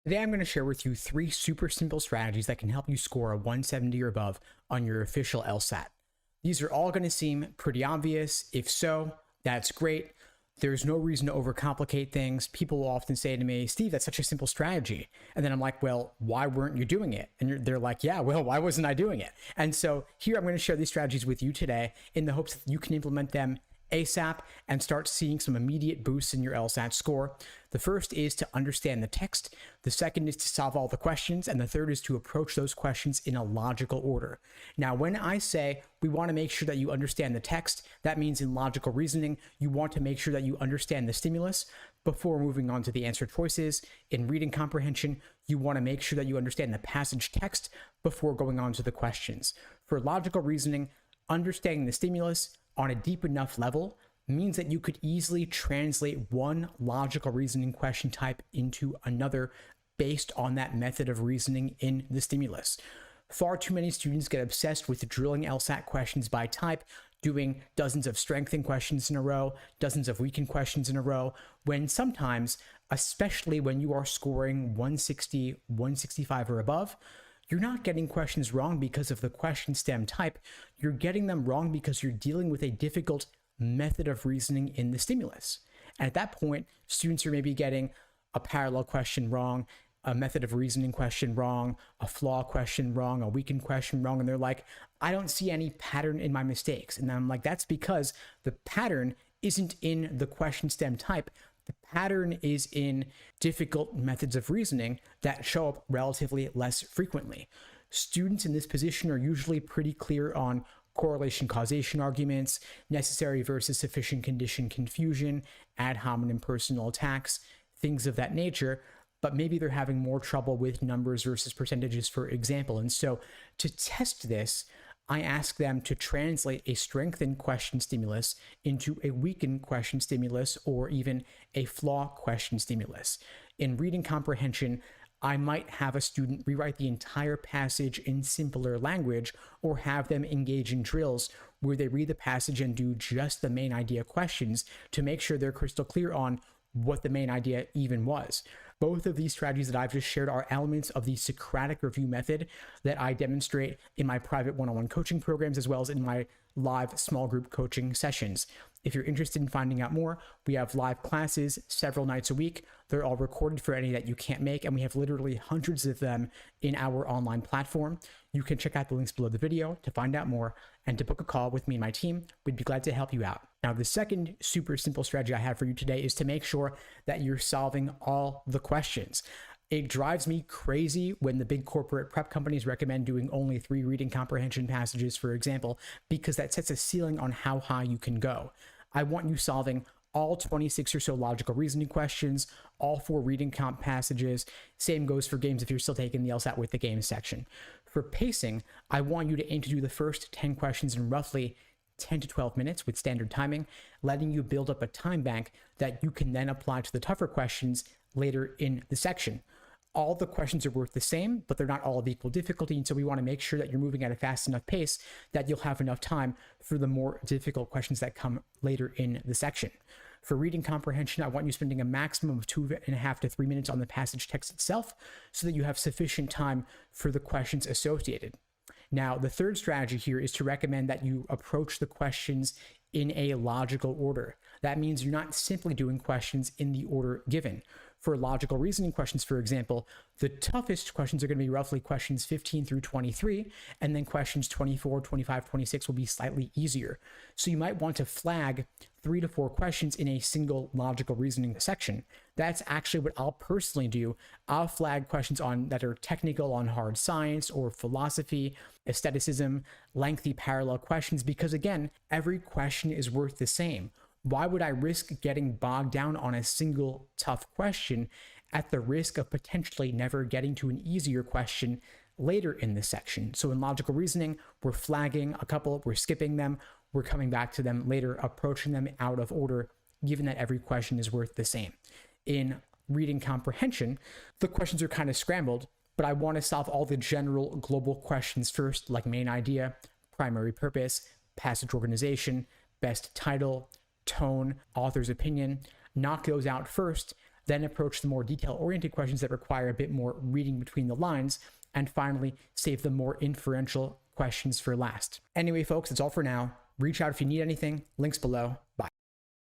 Today I'm going to share with you 3 super simple strategies that can help you score a 170 or above on your official LSAT. These are all going to seem pretty obvious. If so, that's great. There's no reason to overcomplicate things. People will often say to me, Steve, that's such a simple strategy. And then I'm like, well, why weren't you doing it? And they're like, yeah, well, why wasn't I doing it? And so here I'm going to share these strategies with you today in the hopes that you can implement them ASAP and start seeing some immediate boosts in your LSAT score. The first is to understand the text. The second is to solve all the questions. And the third is to approach those questions in a logical order. Now, when I say we want to make sure that you understand the text, that means in logical reasoning, you want to make sure that you understand the stimulus before moving on to the answer choices. In reading comprehension, you want to make sure that you understand the passage text before going on to the questions. For logical reasoning, understanding the stimulus on a deep enough level means that you could easily translate one logical reasoning question type into another based on that method of reasoning in the stimulus. Far too many students get obsessed with drilling LSAT questions by type, doing dozens of strengthened questions in a row, dozens of weakened questions in a row, when sometimes, especially when you are scoring 160, 165 or above, you're not getting questions wrong because of the question stem type. You're getting them wrong because you're dealing with a difficult method of reasoning in the stimulus. And at that point, students are maybe getting a parallel question wrong, a method of reasoning question wrong, a flaw question wrong, a weakened question wrong. And they're like, I don't see any pattern in my mistakes. And I'm like, that's because the pattern isn't in the question stem type. The pattern is in difficult methods of reasoning that show up relatively less frequently. Students in this position are usually pretty clear on correlation causation arguments, necessary versus sufficient condition confusion, ad hominem personal attacks, things of that nature, but maybe they're having more trouble with numbers versus percentages, for example. And so to test this, I ask them to translate a strengthened question stimulus into a weakened question stimulus or even a flaw question stimulus. In reading comprehension, I might have a student rewrite the entire passage in simpler language or have them engage in drills where they read the passage and do just the main idea questions to make sure they're crystal clear on what the main idea even was. Both of these strategies that I've just shared are elements of the Socratic review method that I demonstrate in my private one-on-one coaching programs, as well as in my live small group coaching sessions. If you're interested in finding out more, we have live classes several nights a week. They're all recorded for any that you can't make, and we have literally hundreds of them in our online platform. You can check out the links below the video to find out more and to book a call with me and my team. We'd be glad to help you out. Now, the second super simple strategy I have for you today is to make sure that you're solving all the questions. It drives me crazy when the big corporate prep companies recommend doing only 3 reading comprehension passages, for example, because that sets a ceiling on how high you can go. I want you solving all 26 or so logical reasoning questions, all 4 reading comp passages. Same goes for games if you're still taking the LSAT with the games section. For pacing, I want you to aim to do the first 10 questions in roughly 10 to 12 minutes with standard timing, letting you build up a time bank that you can then apply to the tougher questions later in the section. All the questions are worth the same, but they're not all of equal difficulty. And so we want to make sure that you're moving at a fast enough pace that you'll have enough time for the more difficult questions that come later in the section. For reading comprehension, I want you spending a maximum of 2.5 to 3 minutes on the passage text itself so that you have sufficient time for the questions associated. Now, the third strategy here is to recommend that you approach the questions in a logical order. That means you're not simply doing questions in the order given. For logical reasoning questions, for example, the toughest questions are going to be roughly questions 15 through 23, and then questions 24, 25, 26 will be slightly easier. So you might want to flag 3 to 4 questions in a single logical reasoning section. That's actually what I'll personally do. I'll flag questions that are technical on hard science or philosophy, aestheticism, lengthy parallel questions, because again, every question is worth the same. Why would I risk getting bogged down on a single tough question at the risk of potentially never getting to an easier question later in the section? So in logical reasoning, we're flagging a couple, we're skipping them, we're coming back to them later, approaching them out of order, given that every question is worth the same. In reading comprehension, the questions are kind of scrambled, but I want to solve all the general global questions first, like main idea, primary purpose, passage organization, best title, tone, author's opinion, knock those out first, then approach the more detail-oriented questions that require a bit more reading between the lines, and finally save the more inferential questions for last. Anyway, folks, that's all for now. Reach out if you need anything. Links below. Bye.